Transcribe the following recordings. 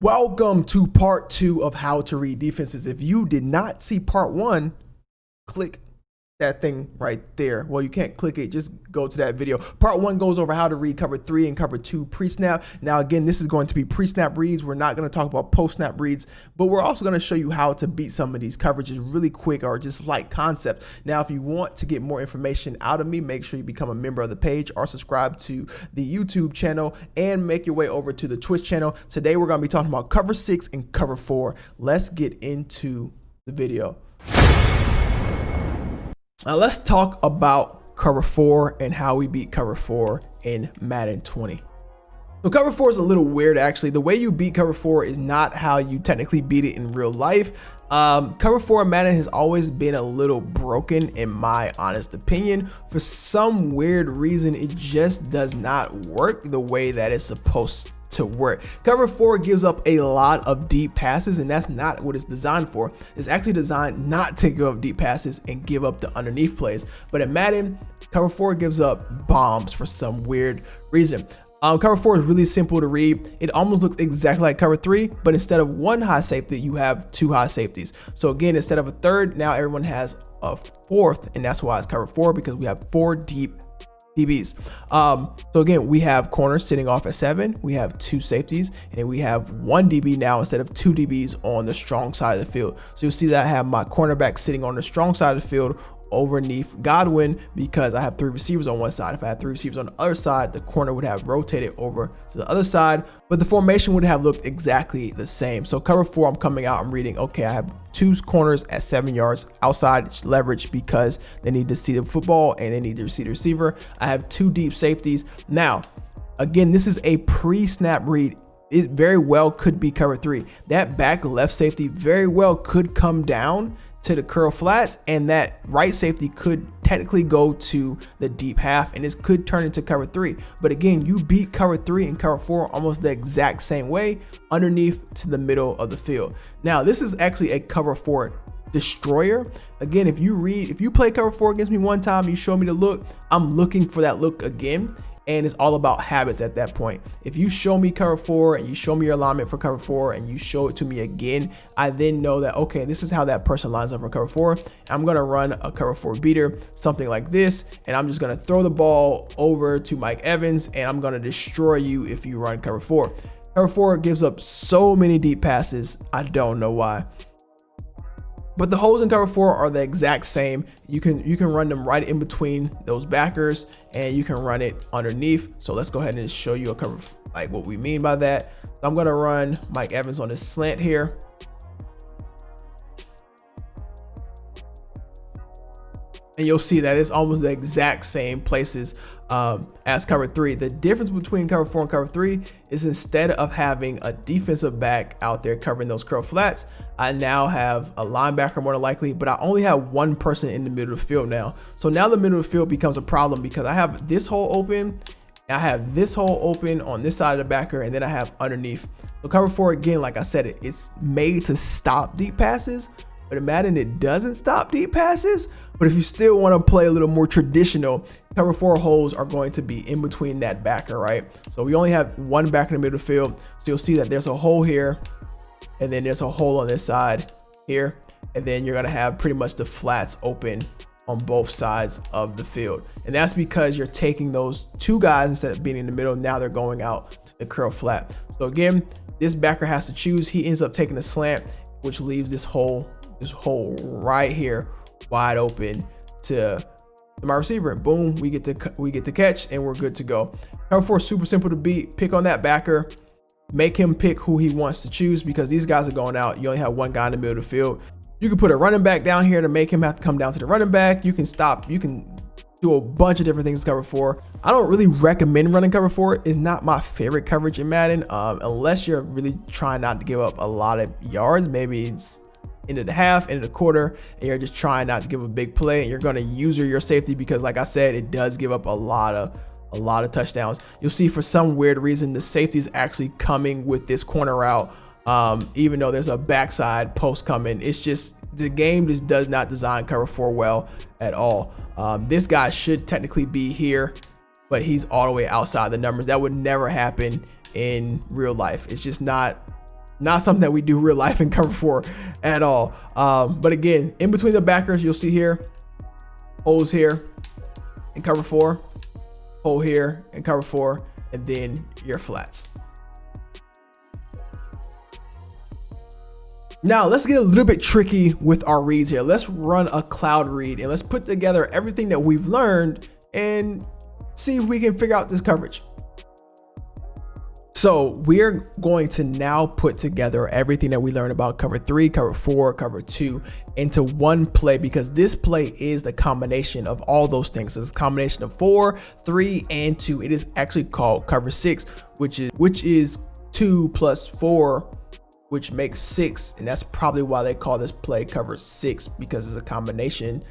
Welcome to part 2 of how to read defenses. If you did not see part 1, click that thing right there. Well, you can't click it, just go to that video. Part 1 goes over how to read cover 3 and cover 2 pre-snap. Now again, this is going to be pre-snap reads. We're not going to talk about post-snap reads, but we're also going to show you how to beat some of these coverages really quick or just light concept. Now, if you want to get more information out of me, make sure you become a member of the page or subscribe to the YouTube channel and make your way over to the Twitch channel. Today, we're going to be talking about cover 6 and cover 4. Let's get into the video. Now let's talk about cover 4 and how we beat cover 4 in Madden 20. So cover 4 is a little weird actually. The way you beat cover 4 is not how you technically beat it in real life. Cover 4 in Madden has always been a little broken in my honest opinion. For some weird reason, it just does not work the way that it's supposed to work. Cover 4 gives up a lot of deep passes, and that's not what it's designed for. It's actually designed not to give up deep passes and give up the underneath plays. But in Madden, cover 4 gives up bombs for some weird reason. Cover 4 is really simple to read. It almost looks exactly like cover 3, but instead of one high safety, you have two high safeties. So again, instead of a third, now everyone has a fourth, and that's why it's cover 4, because we have 4 deep DBs. So again, we have corners sitting off at 7, we have 2 safeties, and then we have 1 DB now instead of 2 DBs on the strong side of the field. So you'll see that I have my cornerback sitting on the strong side of the field underneath Godwin, because I have 3 receivers on one side. If I had 3 receivers on the other side, the corner would have rotated over to the other side, but the formation would have looked exactly the same. So cover 4, I'm coming out, I'm reading, okay, I have 2 corners at 7 yards outside leverage because they need to see the football and they need to see the receiver. I have 2 deep safeties. Now, again, this is a pre-snap read. It very well could be cover 3. That back left safety very well could come down to the curl flats, and that right safety could technically go to the deep half, and this could turn into cover 3. But again, you beat cover 3 and cover 4 almost the exact same way, underneath to the middle of the field. Now, this is actually a cover 4 destroyer. Again, if you play cover 4 against me one time, you show me the look, I'm looking for that look again. And it's all about habits at that point. If you show me cover 4 and you show me your alignment for cover 4 and you show it to me again, I then know that, okay, this is how that person lines up for cover 4. I'm gonna run a cover 4 beater, something like this, and I'm just gonna throw the ball over to Mike Evans and I'm gonna destroy you if you run cover 4. Cover 4 gives up so many deep passes, I don't know why. But the holes in cover 4 are the exact same. You can run them right in between those backers, and you can run it underneath. So let's go ahead and show you a cover, like what we mean by that. So I'm gonna run Mike Evans on this slant here. And you'll see that it's almost the exact same places as cover 3. The difference between cover 4 and cover 3 is instead of having a defensive back out there covering those curl flats, I now have a linebacker more than likely, but I only have one person in the middle of the field now. So now the middle of the field becomes a problem because I have this hole open, I have this hole open on this side of the backer, and then I have underneath. So cover 4, again, like I said, it's made to stop deep passes, but in Madden, it doesn't stop deep passes. But if you still want to play a little more traditional, cover 4 holes are going to be in between that backer, right? So we only have one backer in the middle of the field. So you'll see that there's a hole here, and then there's a hole on this side here. And then you're going to have pretty much the flats open on both sides of the field. And that's because you're taking those 2 guys instead of being in the middle. Now they're going out to the curl flat. So again, this backer has to choose. He ends up taking the slant, which leaves this hole right here wide open to my receiver, and boom, we get the catch, and we're good to go. Cover 4 is super simple to beat. Pick on that backer, make him pick who he wants to choose, because these guys are going out. You only have one guy in the middle of the field. You can put a running back down here to make him have to come down to the running back. You can do a bunch of different things in cover 4. I don't really recommend running cover 4. It's not my favorite coverage in Madden, unless you're really trying not to give up a lot of yards. Maybe it's into the half, into the quarter, and you're just trying not to give a big play, and you're going to use your safety, because like I said, it does give up a lot of touchdowns. You'll see for some weird reason the safety is actually coming with this corner route, even though there's a backside post coming. It's just the game just does not design cover 4 well at all. This guy should technically be here, but he's all the way outside the numbers. That would never happen in real life. It's just not Not something that we do real life in cover 4 at all. But again, in between the backers, you'll see here, holes here in cover 4, hole here in cover 4, and then your flats. Now let's get a little bit tricky with our reads here. Let's run a cloud read and let's put together everything that we've learned and see if we can figure out this coverage. So we're going to now put together everything that we learned about cover 3, cover 4, cover 2 into one play, because this play is the combination of all those things. It's a combination of 4, 3, and 2. It is actually called cover 6, which is 2 plus 4, which makes 6. And that's probably why they call this play cover 6, because it's a combination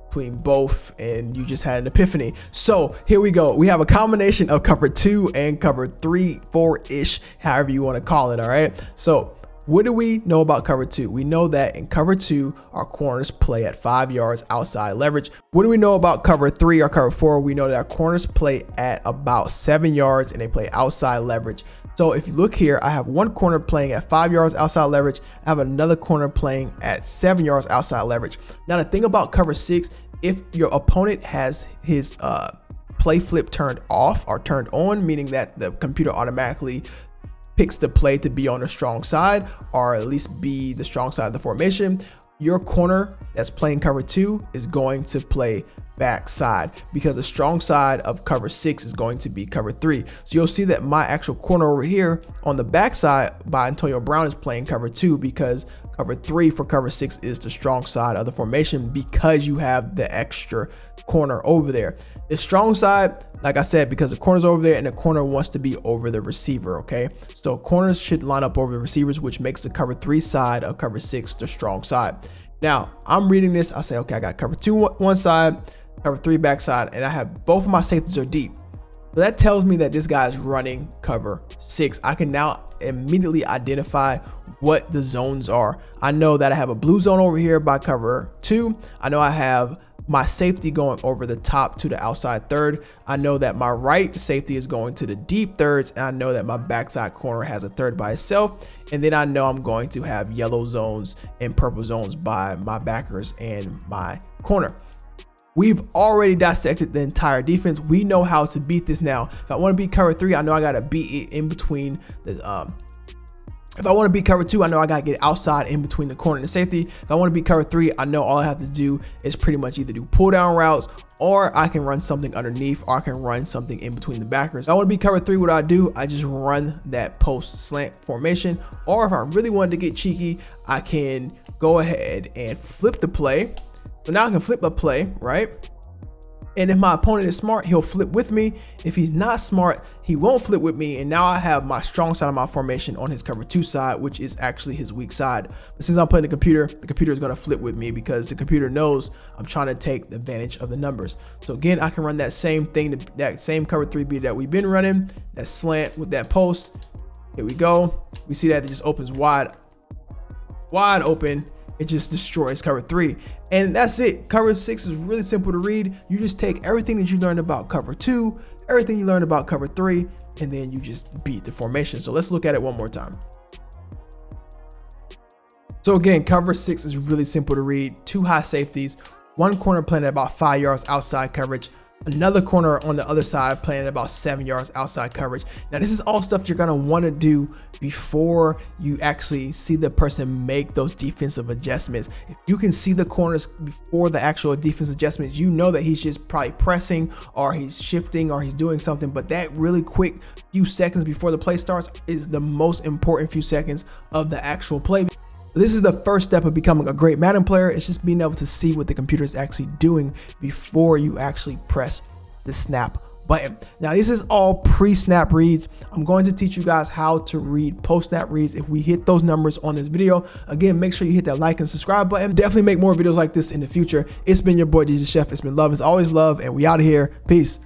between both, and you just had an epiphany. So here we go. We have a combination of cover 2 and cover 3, 4-ish, however you want to call it. All right. So what do we know about cover 2? We know that in cover 2, our corners play at 5 yards outside leverage. What do we know about cover 3 or cover 4? We know that our corners play at about 7 yards and they play outside leverage. So if you look here, I have one corner playing at 5 yards outside leverage. I have another corner playing at 7 yards outside leverage. Now the thing about cover 6, if your opponent has his play flip turned off or turned on, meaning that the computer automatically picks the play to be on the strong side, or at least be the strong side of the formation, your corner that's playing cover 2 is going to play backside, because the strong side of cover 6 is going to be cover 3. So you'll see that my actual corner over here on the backside by Antonio Brown is playing cover 2, because cover 3 for cover 6 is the strong side of the formation, because you have the extra corner over there. The strong side, like I said, because the corner's over there and the corner wants to be over the receiver. Okay, so corners should line up over the receivers, which makes the cover 3 side of cover 6 the strong side. Now I'm reading this, I say, okay, I got cover 2 one side, cover 3 backside, and I have both of my safeties are deep. So that tells me that this guy is running cover 6. I can now immediately identify what the zones are. I know that I have a blue zone over here by cover 2. I know I have my safety going over the top to the outside third. I know that my right safety is going to the deep thirds, and I know that my backside corner has a third by itself. And then I know I'm going to have yellow zones and purple zones by my backers and my corner. We've already dissected the entire defense. We know how to beat this now. If I want to beat cover 3, I know I got to beat it in between the if I want to beat cover 2, I know I got to get outside in between the corner and the safety. If I want to beat cover 3, I know all I have to do is pretty much either do pull down routes, or I can run something underneath, or I can run something in between the backers. If I want to beat cover 3, what I do, I just run that post slant formation. Or if I really wanted to get cheeky, I can go ahead and flip the play. So now I can flip a play, right? And if my opponent is smart, he'll flip with me. If he's not smart, he won't flip with me. And now I have my strong side of my formation on his cover 2 side, which is actually his weak side. But since I'm playing the computer is going to flip with me, because the computer knows I'm trying to take advantage of the numbers. So again, I can run that same thing, that same cover 3 beat that we've been running, that slant with that post. Here we go. We see that it just opens wide open. It just destroys cover 3. And that's it. Cover 6 is really simple to read. You just take everything that you learned about cover 2, everything you learned about cover 3, and then you just beat the formation. So let's look at it one more time. So again, cover 6 is really simple to read. 2 high safeties, one corner playing at about 5 yards outside coverage, another corner on the other side playing at about 7 yards outside coverage. Now this is all stuff you're gonna want to do before you actually see the person make those defensive adjustments. If you can see the corners before the actual defensive adjustments, you know that he's just probably pressing, or he's shifting, or he's doing something. But that really quick few seconds before the play starts is the most important few seconds of the actual play. This is the first step of becoming a great Madden player. It's just being able to see what the computer is actually doing before you actually press the snap button. Now this is all pre-snap reads. I'm going to teach you guys how to read post-snap reads if we hit those numbers on this video. Again, make sure you hit that like and subscribe button. Definitely make more videos like this in the future. It's been your boy DJ Chef. It's been love is always love, and we out of here. Peace.